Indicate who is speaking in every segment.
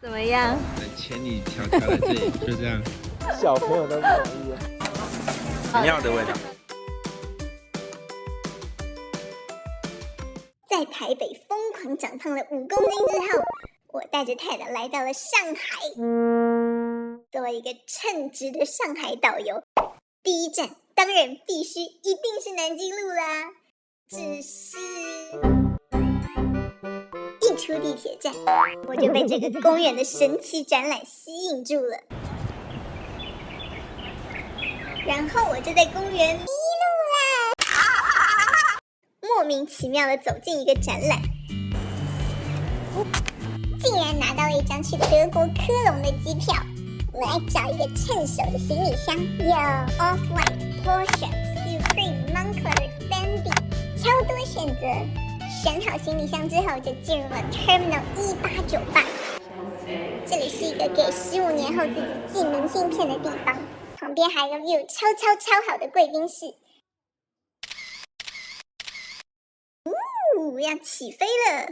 Speaker 1: 怎么样？
Speaker 2: 千里迢迢来这里，就这样。
Speaker 3: 小朋友都不容易。
Speaker 2: 尿的味道。
Speaker 4: 在台北疯狂长胖了5公斤之后，我带着泰德来到了上海。作为一个称职的上海导游，第一站当然一定是南京路啦。只是一出地铁站，我就被这个公园的神奇展览吸引住了。然后我就在公园迷路啦，莫名其妙的走进一个展览，竟然拿到了一张去德国科隆的机票。我来找一个趁手的行李箱，有 Off-White、Porsche、Supreme、Moncler、Fendi， 超多选择。选好行李箱之后，就进入了 Terminal 1898。这里是一个给15年后自己寄明信片的地方，旁边还有个 view 超好的贵宾室。要起飞了！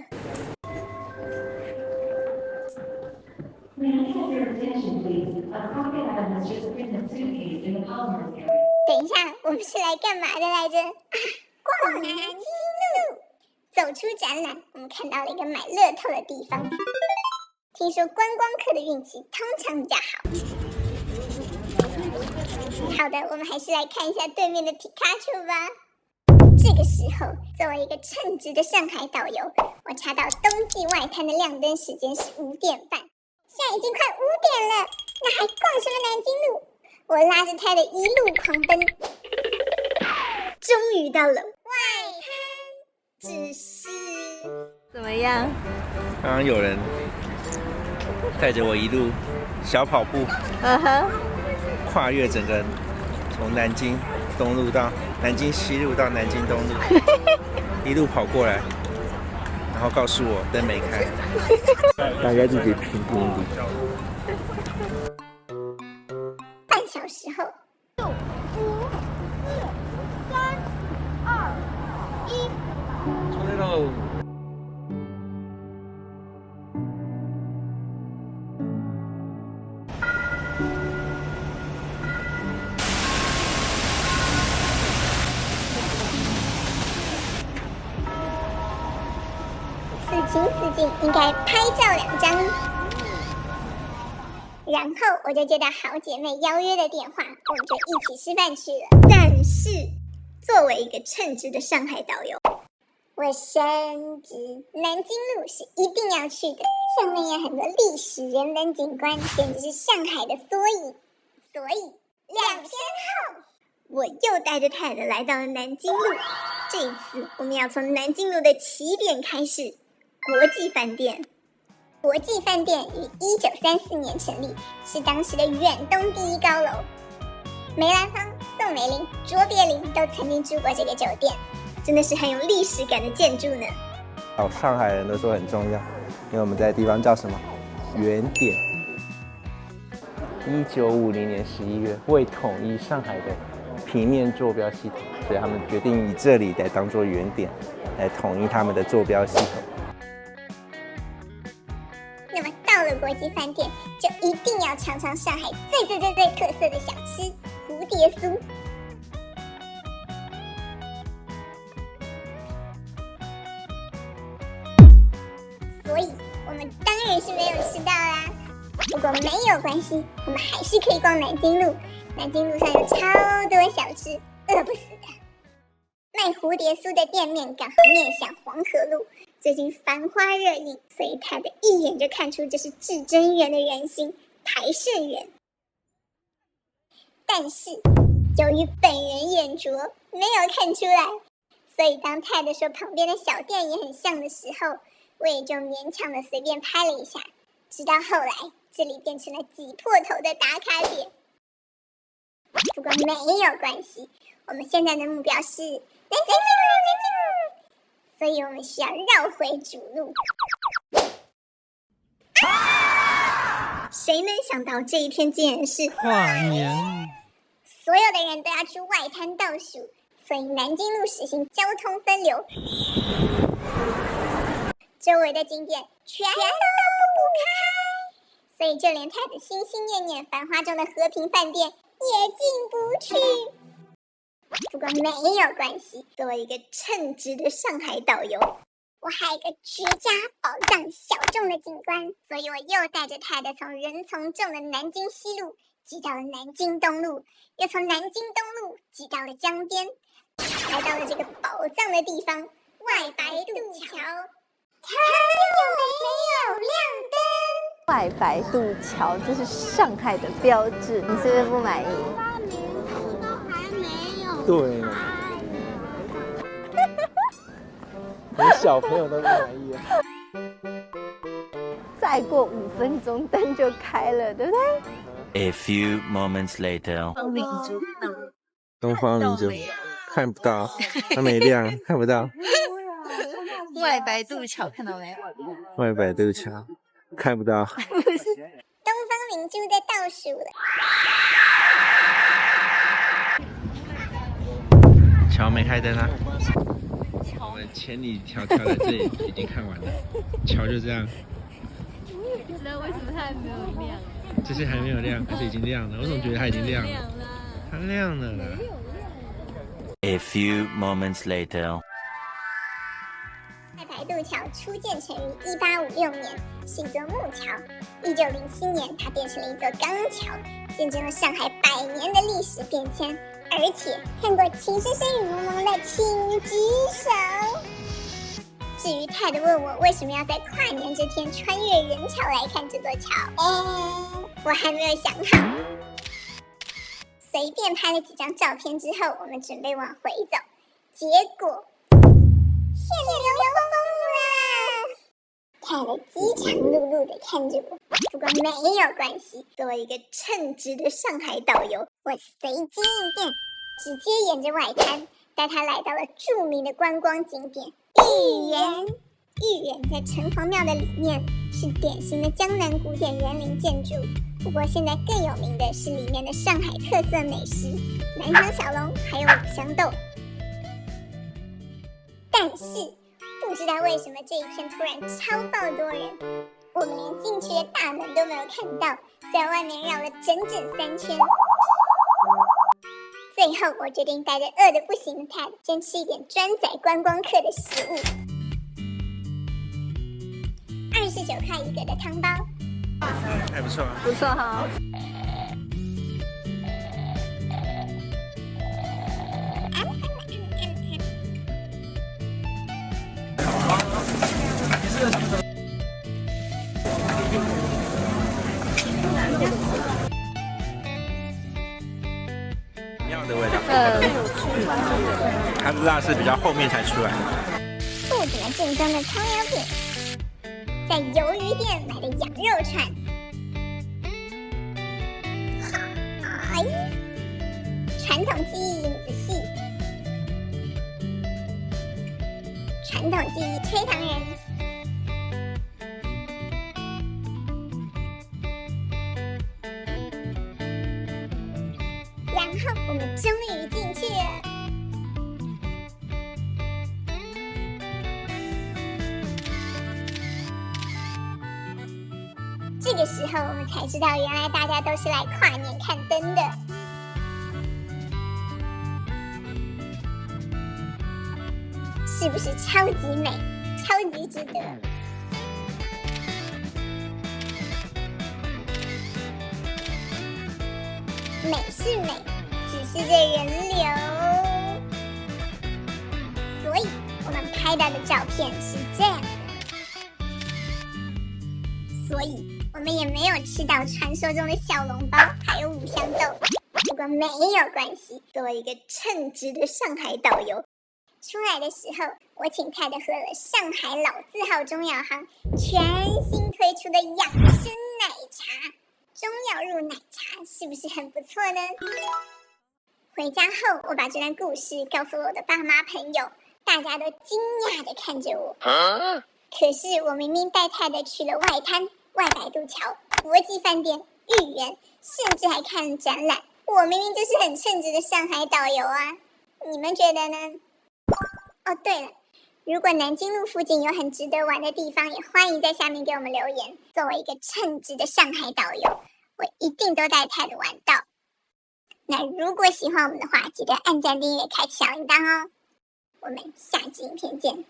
Speaker 4: 等一下，我们是来干嘛的来着？逛南京路。走出展览，我们看到了一个买乐透的地方。听说观光客的运气通常比较好。好的，我们还是来看一下对面的皮卡丘吧。这个时候，作为一个称职的上海导游，我查到冬季外滩的亮灯时间是5点半，现在已经快5点了，那还逛什么南京路？我拉着他的一路狂奔，终于到了外滩。只是
Speaker 1: 怎么样？
Speaker 2: 刚刚有人带着我一路小跑步，跨越整个从南京东路到南京西路到南京东路，一路跑过来，然后告诉我灯没开，
Speaker 3: 大家自己评估一
Speaker 4: 点。半小时后，6、5、4、3、2、1。
Speaker 2: 出来喽！
Speaker 4: 此情此景，应该拍照2张。然后我就接到好姐妹邀约的电话，我们就一起吃饭去了。但是，作为一个称职的上海导游，我深知南京路是一定要去的，上面有很多历史人文景观，简直是上海的缩影。所以2天后，我又带着泰德来到了南京路。这一次，我们要从南京路的起点开始，国际饭店。国际饭店于1934年成立，是当时的远东第1高楼。梅兰芳、宋美龄、卓别林都曾经住过这个酒店，真的是很有历史感的建筑呢。
Speaker 3: 上海人都说很重要，因为我们在的地方叫什么？原点。1950年11月，为统一上海的平面坐标系统，所以他们决定以这里来当做原点，来统一他们的坐标系统。
Speaker 4: 那么到了国际饭店，就一定要尝尝上海最特色的小吃——蝴蝶酥。所以我们当然是没有吃到啦。不过没有关系，我们还是可以逛南京路。南京路上有超多小吃，饿不死的。卖蝴蝶酥的店面刚好面向黄河路，最近繁花热议，所以他的一眼就看出这是至真园的原型台盛园。但是由于本人眼拙，没有看出来，所以当泰德说旁边的小店也很像的时候，我也就勉强的随便拍了一下。直到后来，这里变成了挤破头的打卡点。不过没有关系，我们现在的目标是南京路，所以我们需要绕回主路。谁能想到这一天竟然是
Speaker 2: 跨年？
Speaker 4: 所有的人都要去外滩倒数，所以南京路实行交通分流，周围的景点全都不开。以就连太太心心念念繁华中的和平饭店也进不去。不过没有关系，作为一个称职的上海导游，我还有一个绝佳宝藏小众的景观，所以我又带着太太从人从众的南京西路挤到了南京东路，又从南京东路挤到了江边，来到了这个宝藏的地方——外白渡桥。看有没有亮灯？
Speaker 1: 外白渡桥，这是上海的标志，你是不是不满意？
Speaker 3: 对，连小朋友都不满意啊。
Speaker 1: 再过5分钟灯就开了，对不对？
Speaker 5: A few moments later.
Speaker 3: 东方明珠看不到，它没亮，看不到。
Speaker 1: 外白渡桥看到没有？
Speaker 3: 外白渡桥看不到。
Speaker 4: 东方明珠在倒数了。
Speaker 2: 桥没开灯啊。我们千里迢迢的这里已经看完了，桥就这样。
Speaker 1: 我也不知道为什么它还没有亮。
Speaker 2: 这些还没有亮，可是已经亮了。我总觉得它已经亮了。它亮了啦。
Speaker 5: A few moments later.
Speaker 4: 外白渡桥初建成于1856年，是一座木桥。1907年，它变成了一座钢桥，见证了上海100年的历史变迁。而且看过《情深深雨蒙蒙》的请举手。至于太太问我为什么要在跨年这天穿越人潮来看这座桥，我还没有想好。随便拍了几张照片之后，我们准备往回走，结果现流风了。太太饥肠辘辘地看着我，不过没有关系，作为一个称职的上海导游，我随机应变，直接沿着外滩带他来到了著名的观光景点豫园。豫园在城隍庙的里面，是典型的江南古典园林建筑。不过现在更有名的是里面的上海特色美食南翔小笼，还有五香豆。但是不知道为什么这一天突然超爆多人，我们连进去的大门都没有看到，在外面绕了整整3圈。最后我决定带着饿得不行的太太，先吃一点专宰观光客的食物。29块一个的汤包，
Speaker 2: 还不错啊。
Speaker 1: 不错哈。
Speaker 2: 一样的味道。它的辣是比较后面才出来的。
Speaker 4: 不怎么正宗的葱油饼，在鱿鱼店买的羊肉串，传统技艺影子戏，传统技艺吹糖人，然后我们终于进去了。这个时候我们才知道，原来大家都是来跨年看灯的。是不是超级美，超级值得？美是美，只是这人流。所以我们拍到的照片是这样的。所以我们也没有吃到传说中的小笼包，还有五香豆。不过没有关系，作为一个称职的上海导游，出来的时候，我请太太喝了上海老字号中药行全新推出的养生奶茶，中药入奶茶是不是很不错呢？回家后，我把这段故事告诉了我的爸妈朋友，大家都惊讶地看着我。可是我明明带太太去了外滩、外白渡桥、国际饭店、豫园，甚至还看了展览，我明明就是很称职的上海导游啊！你们觉得呢？哦，对了，如果南京路附近有很值得玩的地方，也欢迎在下面给我们留言。作为一个称职的上海导游，我一定都带太的玩到。那如果喜欢我们的话，记得按赞、订阅、开启小铃铛哦。我们下集影片见。